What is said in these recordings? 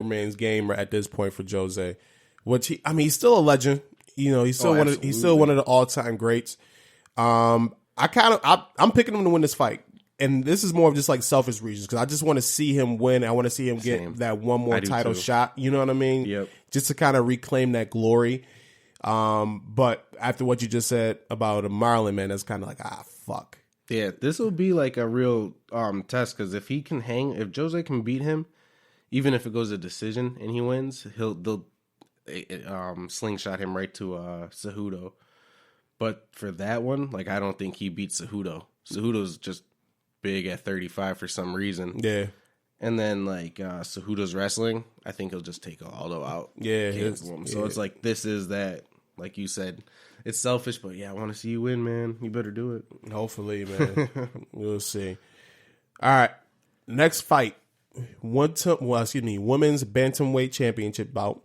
remains game at this point for Jose. He's still a legend. You know, he's still one of the all-time greats. I'm picking him to win this fight. And this is more of just like selfish reasons because I just want to see him win. I want to see him get that one more title shot. You know what I mean? Yep. Just to kind of reclaim that glory. But after what you just said about a Marlon, man, that's kind of like, fuck. Yeah, this will be like a real test because if Jose can beat him, even if it goes to decision and he wins, they'll slingshot him right to Cejudo. But for that one, like I don't think he beats Cejudo. Cejudo's just big at 35 for some reason. Yeah. And then like Cejudo's wrestling, I think he'll just take Aldo out. Yeah. So it's like this is that, like you said, it's selfish, but yeah, I want to see you win, man. You better do it. Hopefully, man. We'll see. All right. Next fight. Women's Bantamweight Championship bout.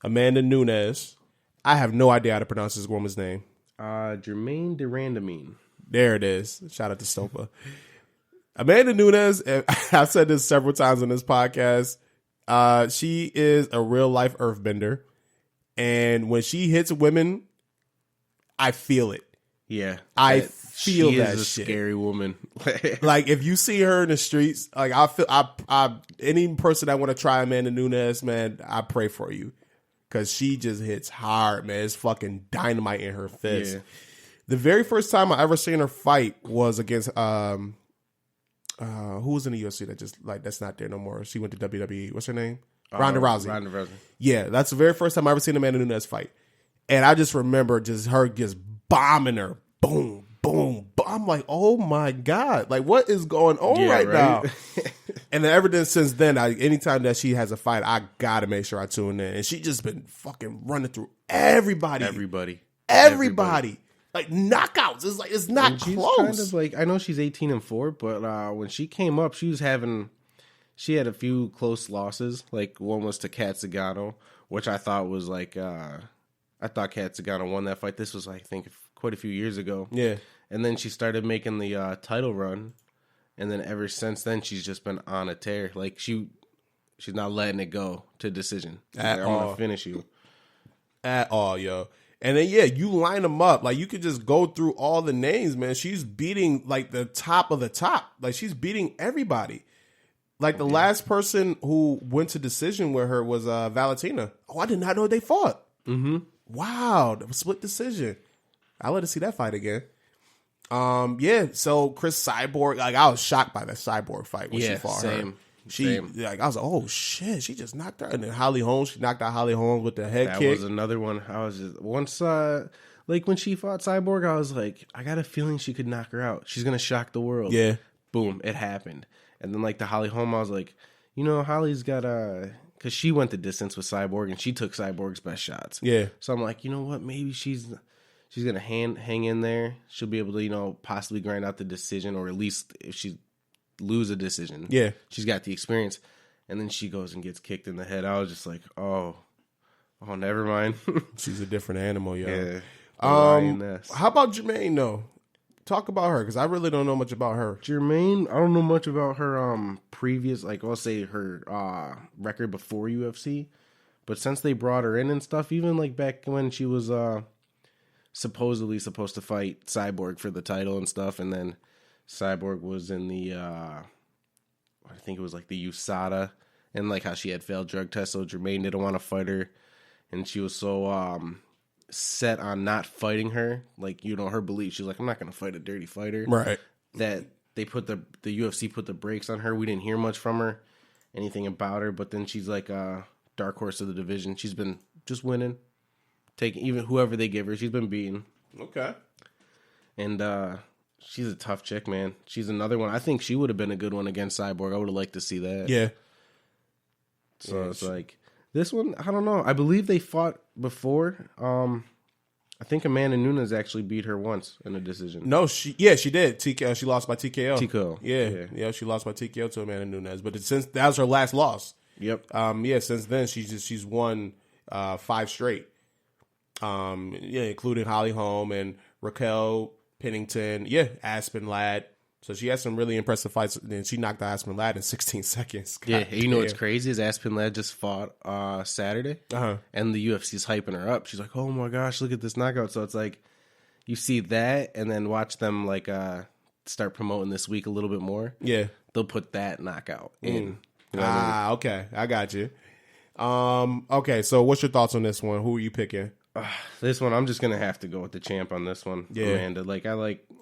Amanda Nunes. I have no idea how to pronounce this woman's name. Jermaine Durandamine. There it is. Shout out to Stopa. Amanda Nunes, I've said this several times on this podcast. She is a real life earthbender. And when she hits women, I feel it. Yeah. I feel that shit. She is a scary woman. Like if you see her in the streets, like any person that want to try Amanda Nunes, man, I pray for you. Cause she just hits hard, man. It's fucking dynamite in her fist. Yeah. The very first time I ever seen her fight was against who was in the UFC that just like that's not there no more. She went to WWE. What's her name? Ronda Rousey. Ronda Rousey. Yeah, that's the very first time I ever seen Amanda Nunes fight. And I just remember just her just bombing her. Boom, boom, boom. I'm like, oh my God. Like, what is going on right now? And then ever since then, anytime that she has a fight, I got to make sure I tune in. And she just been fucking running through everybody. Like knockouts. It's not close. Kind of like, I know she's 18-4, but when she came up, she had a few close losses. Like one was to Kat Zingano, which I thought was like, I thought Kat Zingano won that fight. This was, I think, quite a few years ago. Yeah. And then she started making the title run. And then ever since then, she's just been on a tear. Like she's not letting it go to decision. I'm going to finish you. At all, yo. And then, yeah, you line them up. Like, you could just go through all the names, man. She's beating, like, the top of the top. Like, she's beating everybody. Like, the last person who went to decision with her was Valentina. Oh, I did not know they fought. Mm-hmm. Wow. That was split decision. I'd love to see that fight again. Yeah, so Chris Cyborg, like, I was shocked by that Cyborg fight when she fought her. Like, I was like, oh shit, she just knocked her. And then Holly Holmes, she knocked out Holly Holmes with the head kick. That was another one. I was just once like when she fought Cyborg, I was like, I got a feeling she could knock her out. She's gonna shock the world. Yeah. Boom, it happened. And then like the Holly Holm, I was like, you know, Holly's got because she went the distance with Cyborg and she took Cyborg's best shots. Yeah. So I'm like, you know what? Maybe she's gonna hang in there. She'll be able to, you know, possibly grind out the decision, or at least if she lose a decision. Yeah. She's got the experience. And then she goes and gets kicked in the head. I was just like, oh, never mind. She's a different animal, yo. Yeah. How about Jermaine, though? Talk about her, because I really don't know much about her. Jermaine, I don't know much about her previous, like, I'll say her record before UFC. But since they brought her in and stuff, even like back when she was supposedly supposed to fight Cyborg for the title and stuff, and then Cyborg was in the, I think it was like the USADA, and like how she had failed drug tests, so Jermaine didn't want to fight her, and she was so set on not fighting her, like, you know, her belief. She's like, I'm not going to fight a dirty fighter. Right. That they put the UFC put the brakes on her. We didn't hear much from her, anything about her, but then she's like a dark horse of the division. She's been just winning, taking even whoever they give her, she's been beating. Okay. And she's a tough chick, man. She's another one. I think she would have been a good one against Cyborg. I would have liked to see that. Yeah. So it's like this one, I don't know. I believe they fought before. I think Amanda Nunes actually beat her once in a decision. No, she did. TKO. She lost by TKO. TKO. Yeah, she lost by TKO to Amanda Nunes. But since that was her last loss. Yep. Since then she's won 5 straight. Including Holly Holm and Raquel Pennington. Yeah, Aspen Ladd. So she had some really impressive fights, and she knocked out Aspen Ladd in 16 seconds. God yeah, damn. you know what's crazy is Aspen Ladd just fought Saturday, and the UFC's hyping her up. She's like, "Oh my gosh, look at this knockout!" So it's like you see that, and then watch them like start promoting this week a little bit more. Yeah, they'll put that knockout in. You know what I mean? Okay, I got you. Okay, so what's your thoughts on this one? Who are you picking? This one, I'm just gonna have to go with the champ on this one, Amanda.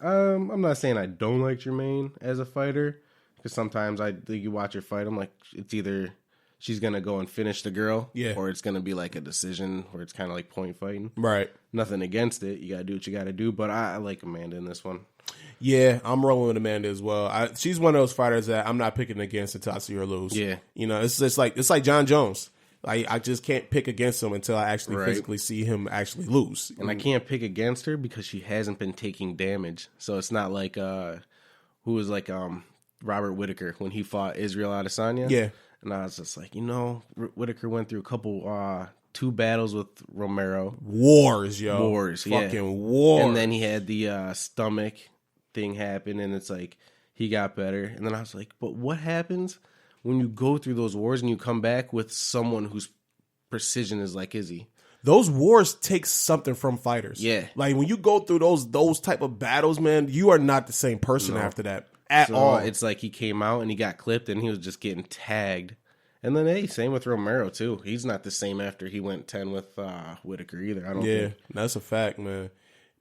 I'm not saying I don't like Jermaine as a fighter, because sometimes I think you watch her fight, I'm like, it's either she's gonna go and finish the girl, or it's gonna be like a decision where it's kind of like point fighting. Right. Nothing against it. You gotta do what you gotta do, but I like Amanda in this one. Yeah, I'm rolling with Amanda as well. She's one of those fighters that I'm not picking against until I see her lose. Yeah, you know, it's just like John Jones. I just can't pick against him until I actually physically see him actually lose. And I can't pick against her because she hasn't been taking damage. So it's not like who was like Robert Whittaker when he fought Israel Adesanya. Yeah. And I was just like, Whittaker went through a couple 2 battles with Romero. Wars, yo. Wars, fucking war. And then he had the stomach thing happen, and it's like he got better. And then I was like, but what happens when you go through those wars and you come back with someone whose precision is like Izzy? Those wars take something from fighters. Yeah. Like when you go through those type of battles, man, you are not the same person after that at all. It's like he came out and he got clipped and he was just getting tagged. And then, hey, same with Romero, too. He's not the same after he went 10 with Whittaker either, I don't think. That's a fact, man.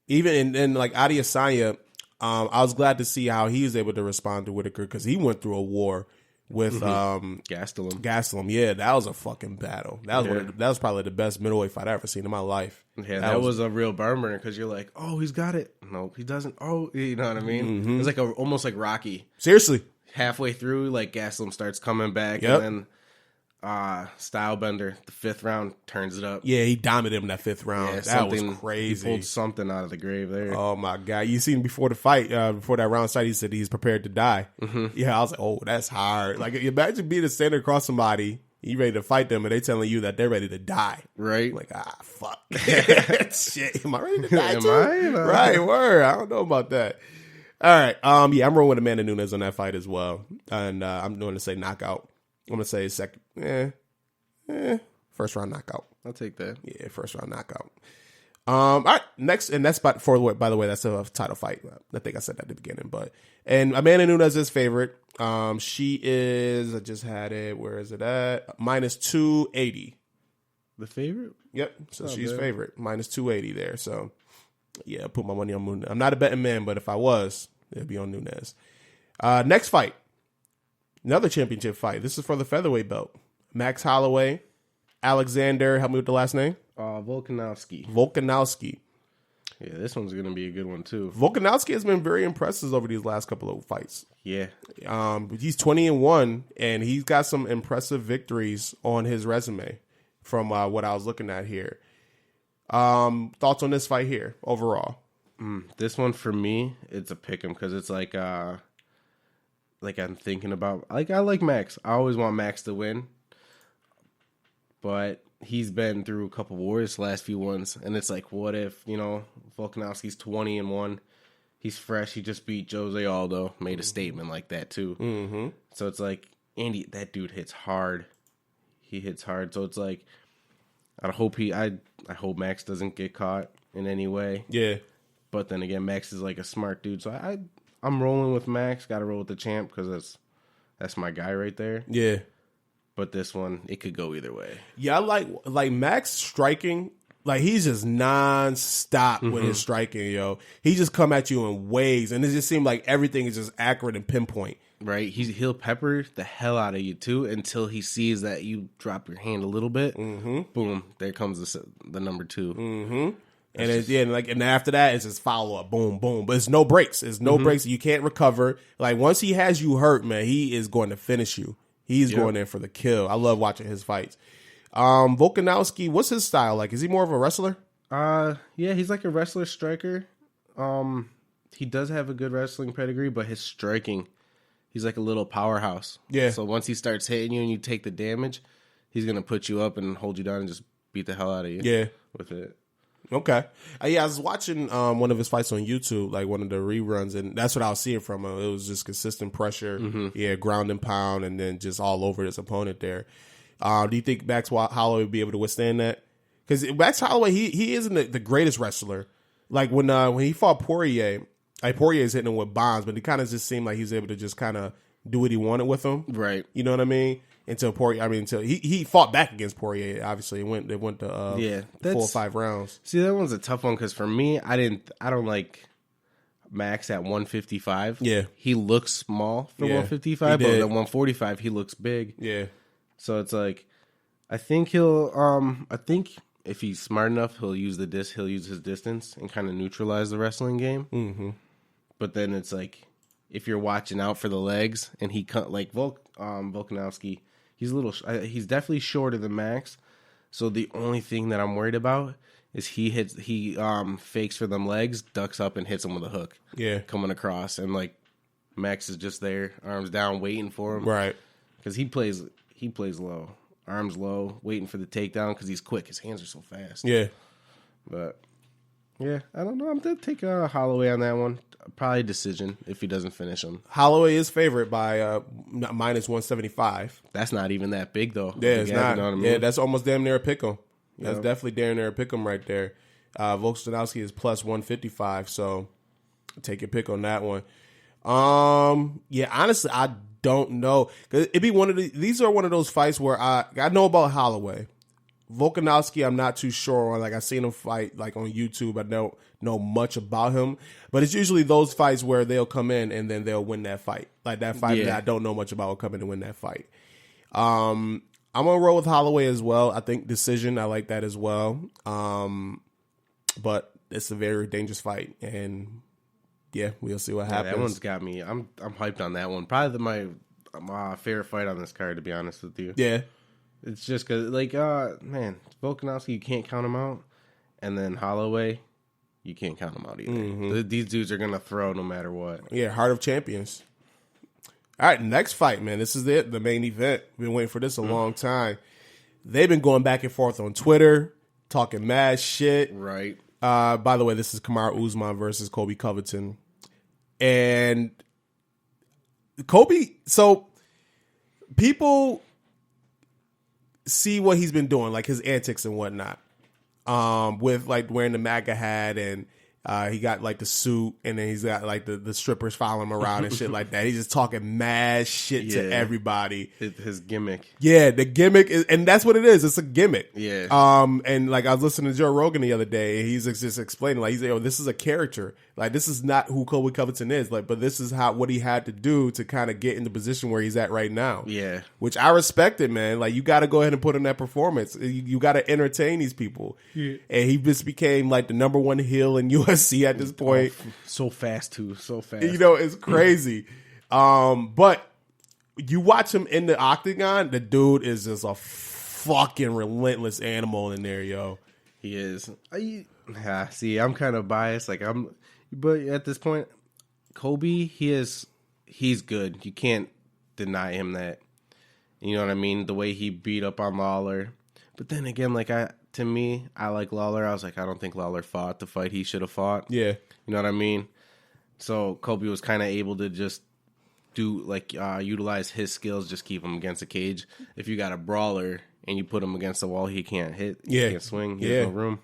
Even in like Adesanya, I was glad to see how he was able to respond to Whittaker because he went through a war with Gastelum. Yeah, that was a fucking battle. That was probably the best middleweight fight I ever seen in my life. Yeah, that was a real burner because you're like, oh, he's got it. No, he doesn't. Oh, you know what I mean? Mm-hmm. It's like almost like Rocky. Seriously. Halfway through, like Gastelum starts coming back, and then Stylebender, the 5th round, turns it up. Yeah, he dominated him in that 5th round. Yeah, that was crazy. He pulled something out of the grave there. Oh my god! You seen before the fight, before that round started, he said he's prepared to die. Yeah, I was like, oh, that's hard. Like, imagine being a standing across somebody, you ready to fight them, and they telling you that they're ready to die. Right? Like, fuck. Shit, am I ready to die too? Right, word. I don't know about that. All right, yeah, I'm rolling with Amanda Nunes on that fight as well, and I'm going to say knockout. I'm going to say second, first round knockout. I'll take that. Yeah, first round knockout. All right, next, and that's by the way, that's a title fight. I think I said that at the beginning, and Amanda Nunes is favorite. She is, I just had it, where is it at? -280. The favorite? Yep, so she's favorite. -280 there, so yeah, I put my money on Nunes. I'm not a betting man, but if I was, it'd be on Nunes. Next fight. Another championship fight. This is for the featherweight belt. Max Holloway, Alexander, help me with the last name? Volkanovski. Yeah, this one's going to be a good one, too. Volkanovski has been very impressive over these last couple of fights. Yeah. He's 20-1, and he's got some impressive victories on his resume from what I was looking at here. Thoughts on this fight here, overall? This one, for me, it's a pick'em, because it's like I'm thinking about, I like Max. I always want Max to win, but he's been through a couple wars, last few ones, and it's like, what if, Volkanovski's 20-1, he's fresh, he just beat Jose Aldo, made a statement like that too. Mm-hmm. So it's like, Andy, that dude hits hard. He hits hard, so it's like, I hope Max doesn't get caught in any way. Yeah. But then again, Max is like a smart dude, so I'm rolling with Max. Got to roll with the champ because that's my guy right there. Yeah. But this one, it could go either way. Yeah, I like Max striking. Like, he's just nonstop with his striking, yo. He just come at you in waves, and it just seems like everything is just accurate and pinpoint. Right. He'll pepper the hell out of you, too, until he sees that you drop your hand a little bit. Mm-hmm. Boom. There comes the number 2. Mm-hmm. And after that, it's just follow up, boom, boom. But it's no breaks. It's no breaks. You can't recover. Like, once he has you hurt, man, he is going to finish you. He's going in for the kill. I love watching his fights. Volkanovski, what's his style like? Is he more of a wrestler? Yeah, he's like a wrestler striker. He does have a good wrestling pedigree, but his striking, he's like a little powerhouse. Yeah. So once he starts hitting you and you take the damage, he's gonna put you up and hold you down and just beat the hell out of you. Yeah. With it. Okay. Yeah, I was watching one of his fights on YouTube, like one of the reruns, and that's what I was seeing from him. It was just consistent pressure, ground and pound, and then just all over his opponent there. Do you think Max Holloway would be able to withstand that? Because Max Holloway, he isn't the greatest wrestler. Like when he fought Poirier, Poirier's hitting him with bombs, but it kind of just seemed like he's able to just kind of do what he wanted with him. Right. You know what I mean? Until he fought back against Poirier. Obviously, it went to 4 or 5 rounds. See, that one's a tough one because for me, I don't like Max at 155. Yeah, he looks small for 155, but at 145 he looks big. Yeah, so it's like I think if he's smart enough, he'll use his distance and kind of neutralize the wrestling game. Mm-hmm. But then it's like if you're watching out for the legs and he cut like Volkanovski. He's definitely shorter than Max. So the only thing that I'm worried about is he fakes for them legs, ducks up and hits him with a hook. Yeah. Coming across. And like Max is just there, arms down, waiting for him. Right. Because he plays low. Arms low, waiting for the takedown because he's quick. His hands are so fast. Yeah. But yeah, I don't know. I'm going to take Holloway on that one. Probably decision if he doesn't finish him. Holloway is favored by minus 175. That's not even that big, though. Yeah, it's not. You know what I mean? Yeah, that's almost damn near a pick 'em. That's definitely damn near a pick 'em right there. Volkanovski is plus 155, so take your pick on that one. Yeah, honestly, I don't know. 'Cause it'd be these are one of those fights where I know about Holloway. Volkanovski, I'm not too sure on. Like, I've seen him fight like on YouTube. I don't know much about him, but it's usually those fights where they'll come in and then they'll win that fight. Like that fight that I don't know much about will come in and win that fight. I'm gonna roll with Holloway as well. I think decision. I like that as well. But it's a very dangerous fight, and yeah, we'll see what happens. That one's got me. I'm hyped on that one. Probably my favorite fight on this card, to be honest with you. Yeah. It's just because, like, man, Volkanovski, you can't count him out. And then Holloway, you can't count him out either. Mm-hmm. These dudes are going to throw no matter what. Yeah, Heart of Champions. All right, next fight, man. This is it, the main event. We've been waiting for this a long time. They've been going back and forth on Twitter, talking mad shit. Right. By the way, this is Kamaru Usman versus Colby Covington. And Colby, so people see what he's been doing, like his antics and whatnot, with like wearing the MAGA hat, and he got like the suit, and then he's got like the strippers following him around and shit like that. He's just talking mad shit to everybody. His gimmick. Yeah, the gimmick is, and that's what it is. It's a gimmick. Yeah. And like I was listening to Joe Rogan the other day, and he's just explaining, like, he's like, "Oh, this is a character. Like, this is not who Colby Covington is. Like, but this is what he had to do to kind of get in the position where he's at right now." Yeah. Which I respect it, man. Like, you got to go ahead and put in that performance. You got to entertain these people. Yeah. And he just became like the number one heel in UFC at this point. Oh, so fast too. So fast. You know, it's crazy. But you watch him in the octagon, the dude is just a fucking relentless animal in there, yo. He is. See, I'm kind of biased. But at this point, Colby, he's good. You can't deny him that. You know what I mean? The way he beat up on Lawler. But then again, to me, I like Lawler. I was like, I don't think Lawler fought the fight he should have fought. Yeah. You know what I mean? So Colby was kind of able to just utilize his skills, just keep him against the cage. If you got a brawler and you put him against the wall, he can't hit. He can't swing. He has no room.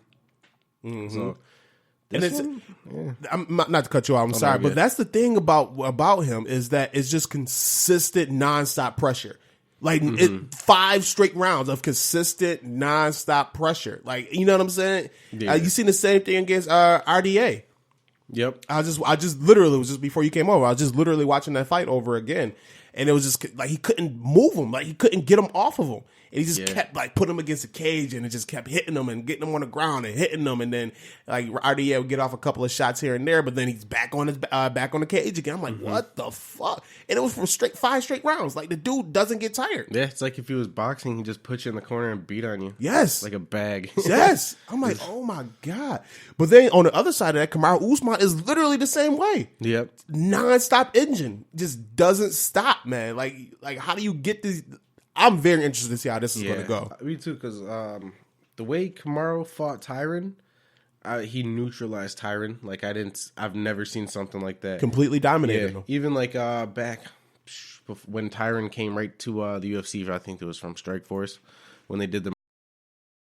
Mm-hmm. So, I'm not to cut you off. I'm sorry, but that's the thing about him is that it's just consistent, nonstop pressure. Like 5 straight rounds of consistent, nonstop pressure. Like, you know what I'm saying? Yeah. You seen the same thing against RDA. Yep. I just literally, it was just before you came over, I was just literally watching that fight over again. And it was just like he couldn't move him. Like, he couldn't get him off of him. And he just kept like putting him against the cage, and it just kept hitting him and getting him on the ground and hitting him. And then like RDA would get off a couple of shots here and there, but then he's back on the cage again. I'm like, what the fuck? And it was from 5 straight rounds. Like, the dude doesn't get tired. Yeah, it's like if he was boxing, he'd just put you in the corner and beat on you. Yes. Like a bag. Yes. I'm like, oh my God. But then on the other side of that, Kamaru Usman is literally the same way. Yep. Non-stop engine. Just doesn't stop, man. Like how do you get these? I'm very interested to see how this is going to go. Me too, because the way Kamaru fought Tyron he neutralized Tyron. Like I've never seen something like that. Completely dominated him. Even like back when Tyron came right to the UFC, I think it was from Strikeforce when they did the